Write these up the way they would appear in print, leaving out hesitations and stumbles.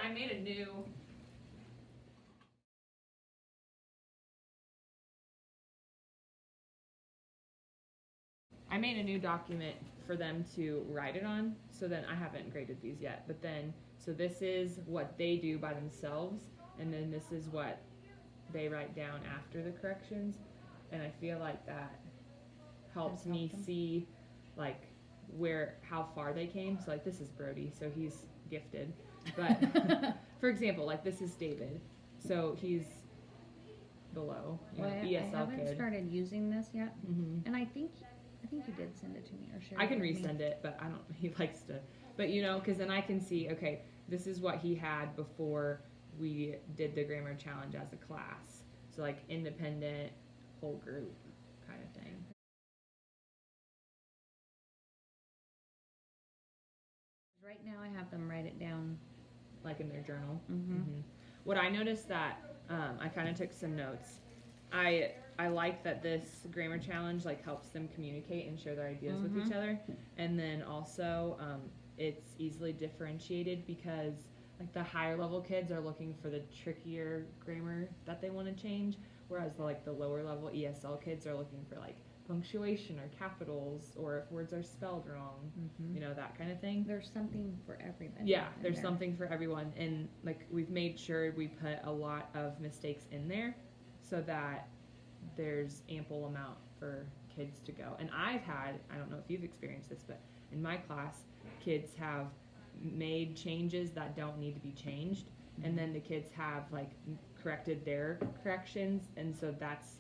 I made a new. I made a new document for them to write it on, so then I haven't graded these yet, but then, so this is what they do by themselves, and then this is what they write down after the corrections, and I feel like that helps me see, like, how far they came. So, like, this is Brody, so he's gifted, but, for example, like, this is David, so he's below, ESL I haven't kid. started using this yet, and I think you did send it to me or share I can it with resend me. it, but I don't. He likes to, but because then I can see. Okay, this is what he had before we did the grammar challenge as a class. So like independent, whole group kind of thing. Right now, I have them write it down, Like in their journal. What I noticed that I kind of took some notes. I like that this grammar challenge like helps them communicate and share their ideas with each other, and then also it's easily differentiated because like the higher level kids are looking for the trickier grammar that they want to change, whereas the lower level ESL kids are looking for like punctuation or capitals or if words are spelled wrong, that kind of thing. There's something for everybody. Yeah, there's something for everyone, and like we've made sure we put a lot of mistakes in there so that there's ample amount for kids to go. And I don't know if you've experienced this, but in my class, kids have made changes that don't need to be changed, and then the kids have like corrected their corrections, and so that's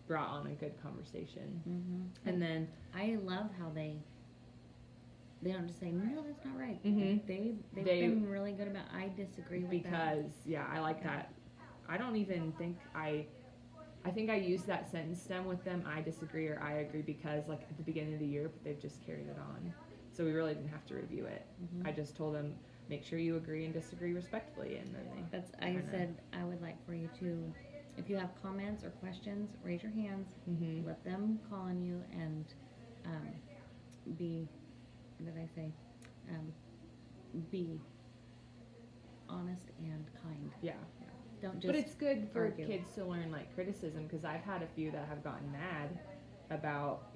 brought on a good conversation. And then I love how they don't just say no, that's not right. They've been really good about I disagree with because I like that. I don't even think I think I used that sentence stem with them, I disagree or I agree, because like at the beginning of the year, but they've just carried it on. So we really didn't have to review it. I just told them, make sure you agree and disagree respectfully, and then I said I would like for you to, if you have comments or questions, raise your hands, let them call on you, and be, what did I say? Be honest and kind. Yeah. Don't just. But it's good for argue. kids to learn like criticism, because I've had a few that have gotten mad about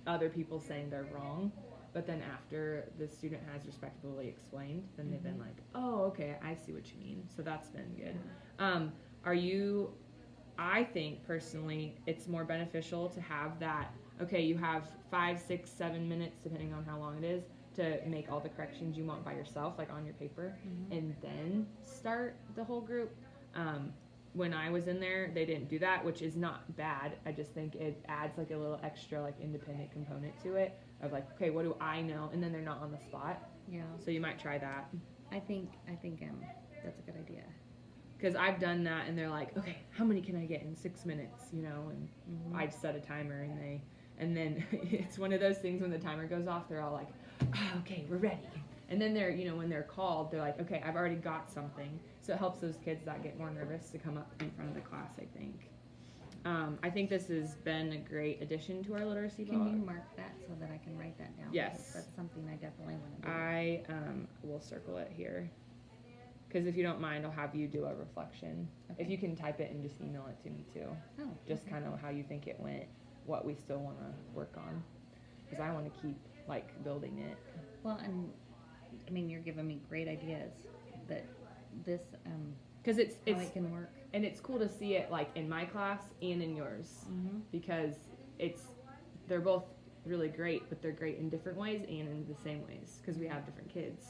other people saying they're wrong, but then after the student has respectfully explained, then they've been like, oh, okay, I see what you mean. So that's been good. I think personally it's more beneficial to have that, okay, you have 5, 6, 7 minutes, depending on how long it is, to make all the corrections you want by yourself, like on your paper, and then start the whole group. When I was in there, they didn't do that, which is not bad. I just think it adds like a little extra like independent component to it of like, okay, what do I know? And then they're not on the spot. Yeah. So you might try that. I think that's a good idea. Because I've done that, and they're like, okay, how many can I get in 6 minutes? And I've set a timer, and then it's one of those things when the timer goes off, they're all like, oh, okay, we're ready. And then they're, when they're called, they're like, okay, I've already got something. So it helps those kids that get more nervous to come up in front of the class, I think. I think this has been a great addition to our literacy blog. Can you mark that so that I can write that down? Yes. That's something I definitely want to do. I will circle it here. Because if you don't mind, I'll have you do a reflection. Okay. If you can type it and just email it to me too. Oh, just kind of how you think it went, what we still want to work on. Because I want to keep like building it. Well, and I mean, you're giving me great ideas that this because it can work, and it's cool to see it like in my class and in yours, because they're both really great, but they're great in different ways and in the same ways because we have different kids.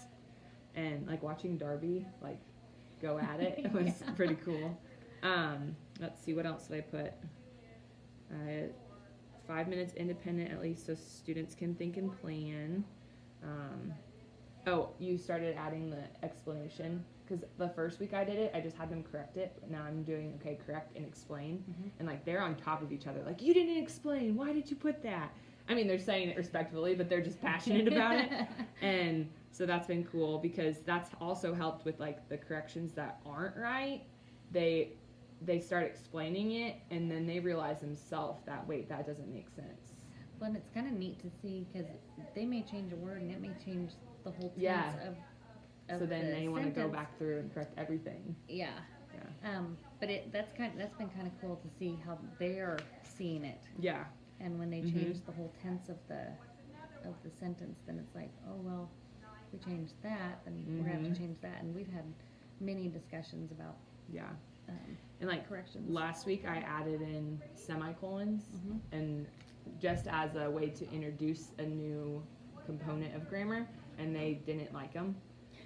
And like watching Darby like go at it was pretty cool. Let's see, what else did I put? 5 minutes independent at least, so students can think and plan. You started adding the explanation, because the first week I did it, I just had them correct it, but now I'm doing, okay, correct and explain. And like they're on top of each other, like, you didn't explain, why did you put that? I mean, they're saying it respectfully, but they're just passionate about it. And so that's been cool, because that's also helped with like the corrections that aren't right. They start explaining it, and then they realize themselves that, wait, that doesn't make sense. Well, and it's kind of neat to see, because they may change a word and it may change the whole tense of So then the they want to go sentence. back through and correct everything. Yeah. Yeah. But that's been kind of cool to see how they're seeing it. Yeah. And when they change the whole tense of the sentence, then it's like, oh well, if we change that, then we're gonna have to change that. And we've had many discussions about Yeah. um, And like corrections. last week I added in semicolons and just as a way to introduce a new component of grammar, and they didn't like them.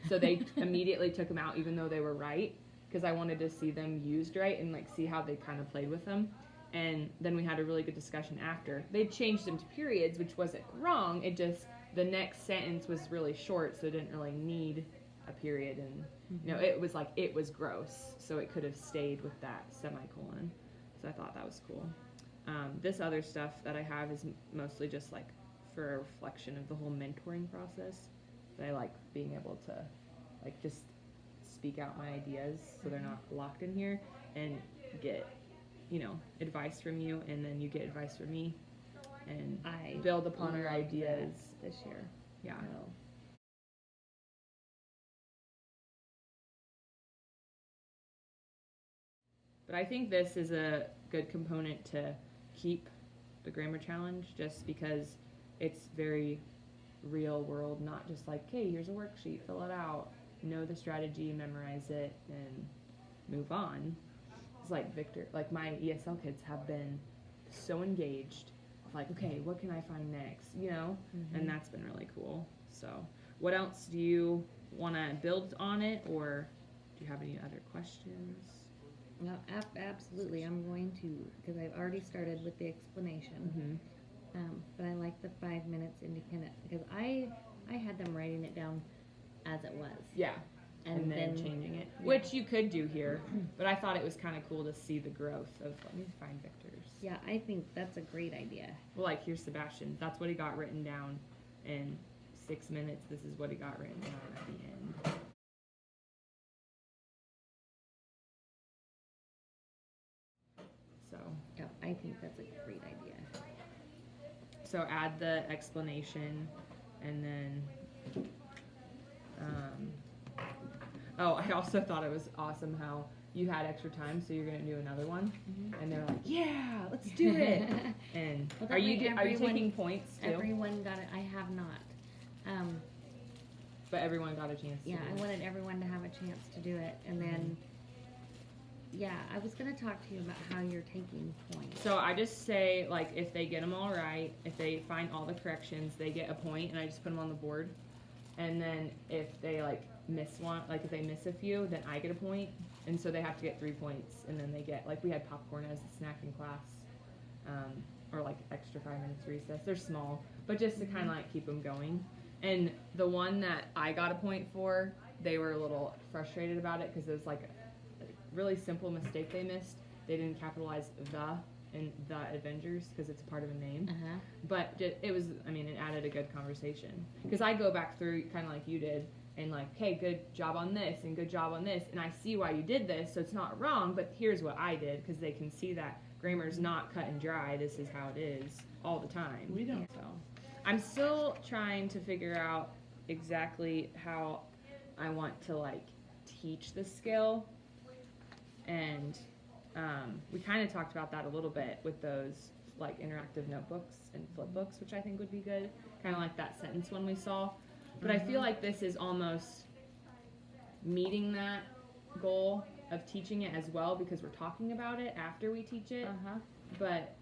So they immediately took them out even though they were right, because I wanted to see them used right and like see how they kind of played with them. And then we had a really good discussion after. They changed them to periods, which wasn't wrong. It just, the next sentence was really short, so it didn't really need a period. And, you know, it was like, it was gross. So it could have stayed with that semicolon. So I thought that was cool. This other stuff that I have is mostly just like for a reflection of the whole mentoring process. That I like being able to like just speak out my ideas so they're not locked in here, and get, you know, advice from you, and then you get advice from me, and I build upon our loved ideas that this year. Yeah. So, But I think this is a good component to keep the grammar challenge, just because it's very real world, not just like, hey, here's a worksheet, fill it out, know the strategy, memorize it, and move on. It's like Victor, like my ESL kids have been so engaged. Like, okay, what can I find next? You know, and that's been really cool. So, what else do you want to build on it, or do you have any other questions? no, absolutely. I'm going to, because I've already started with the explanation. But I like the 5 minutes independent, because I had them writing it down as it was. Yeah. And then then changing it, yeah. which you could do here, but I thought it was kind of cool to see the growth of, let me find Victor's. Yeah, I think that's a great idea. Well, like, here's Sebastian. That's what he got written down in 6 minutes. This is what he got written down at the end. So, Yeah, I think that's a great idea. so add the explanation, and then, oh, I also thought it was awesome how you had extra time, so you're gonna do another one, and they're like, "Yeah, let's do it." And Well, are you that way taking points too? Everyone got it. I have not. But everyone got a chance. Yeah, to I do it. wanted everyone to have a chance to do it, and then, yeah, I was gonna talk to you about how you're taking points. So I just say, like, if they get them all right, if they find all the corrections, they get a point, and I just put them on the board. And then if they like miss one, like if they miss a few, then I get a point, and so they have to get 3 points, and then they get, like, we had popcorn as a snack in class, or like extra 5 minutes recess. They're small, but just to kind of like keep them going. And the one that I got a point for, they were a little frustrated about it because it was like a really simple mistake they missed. They didn't capitalize the in the Avengers because it's a part of a name. But it was, I mean, it added a good conversation. Because I go back through kind of like you did, and like, hey, good job on this, and good job on this, and I see why you did this, so it's not wrong, but here's what I did, because they can see that grammar's not cut and dry. This is how it is all the time. We don't. So I'm still trying to figure out exactly how I want to like teach the skill, and we kind of talked about that a little bit with those like interactive notebooks and flip books, which I think would be good, kind of like that sentence one we saw. But I feel like this is almost meeting that goal of teaching it as well, because we're talking about it after we teach it. But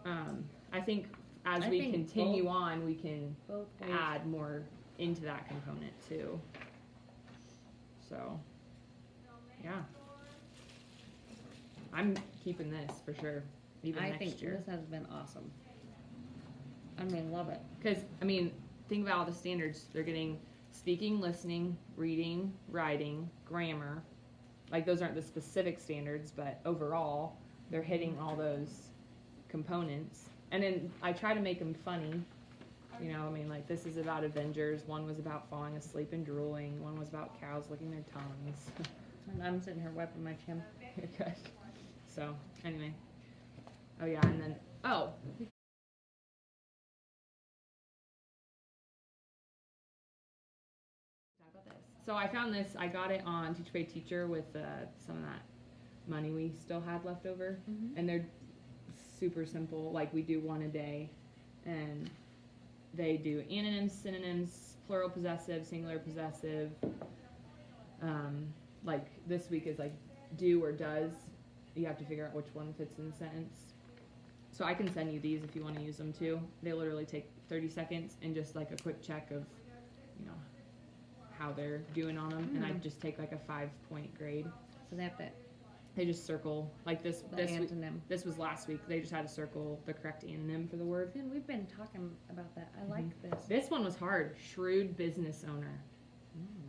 I think as I we think continue both- on, we can Both ways. add more into that component too. So, yeah. I'm keeping this for sure, even I next think year. this has been awesome. I mean, love it. Because, I mean, think about all the standards. They're getting speaking, listening, reading, writing, grammar. Like, those aren't the specific standards, but overall, they're hitting all those components. And then I try to make them funny. You know, I mean, like, this is about Avengers. One was about falling asleep and drooling. One was about cows licking their tongues. And I'm sitting here wiping my chin. Good. So, anyway. Oh, yeah, and then, oh. Talk about this. So I found this. I got it on Teach Pay Teacher with some of that money we still had left over, and they're super simple. Like we do one a day, and they do antonyms, synonyms, plural possessive, singular possessive. Like this week is like do or does. You have to figure out which one fits in the sentence. So I can send you these if you want to use them too. They literally take 30 seconds and just like a quick check of, you know, how they're doing on them. And I just take like a 5-point grade. So they have to. They just circle like this. The This week, antonym. this was last week. They just had to circle the correct anonym for the word. And we've been talking about that. I like this. This one was hard. Shrewd business owner.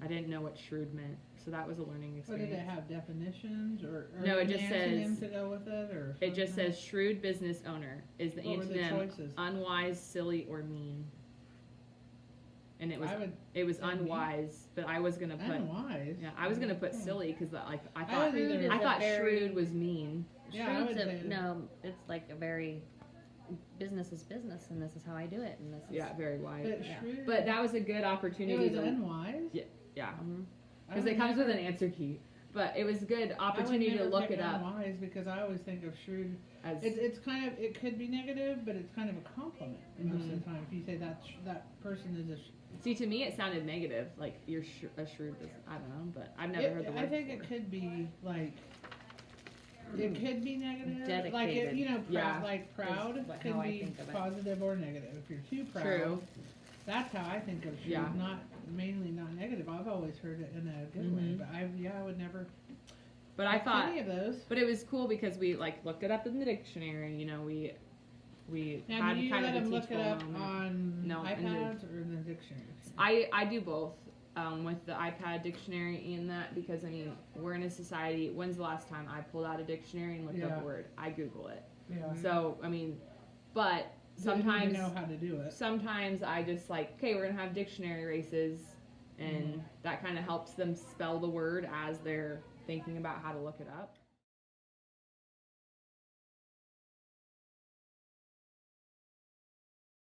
I didn't know what shrewd meant, so that was a learning What experience. did it have, definitions or No, it an just antonym says- to go with it, or It just something? says shrewd business owner is the What were the antonym choices? unwise, silly, or mean. And it was I would it was say mean. unwise, but I was gonna put unwise. yeah I was gonna put Oh. silly because like I I thought would either- I thought Very- shrewd was mean. Yeah, I Shrewd's would a, say- no, it's like a very business is business, and this is how I do it, and this is Yeah, very wise. But Yeah. shrewd. But that was a good it opportunity was to unwise. yeah Mhm. I because would it comes with never- an answer key. But it was a good I would opportunity to never look pick it up Unwise because I always think of shrewd. as It's kind of, it could be negative, but it's kind of a compliment most of Mhm. the time. If you say that person is a. see to me it sounded negative like you're a shrewd business. I don't know, but I've never heard the word I think before. it could be like. It could be negative, like Dedicated. you know, Yeah. like proud what- could how I be think of it. positive or negative. If you're too proud, True. that's how I think of shrewd. Yeah. Not mainly not negative. I've always heard it in a good way, Mhm. but I would never. But I pick thought any of those. but it was cool because we like looked it up in the dictionary. You know, we Now, had do you kind let of a them look it teachable up moment. on No, in the- iPads or in the dictionary? I do both with the iPad dictionary and that because I mean we're in a society. When's the last time I pulled out a dictionary and looked up Yeah. a word? I Google it. Yeah. So I mean, but They need to sometimes know how to do it. sometimes I just like okay we're gonna have dictionary races and that kind of helps them spell the word as they're thinking about how to look it up.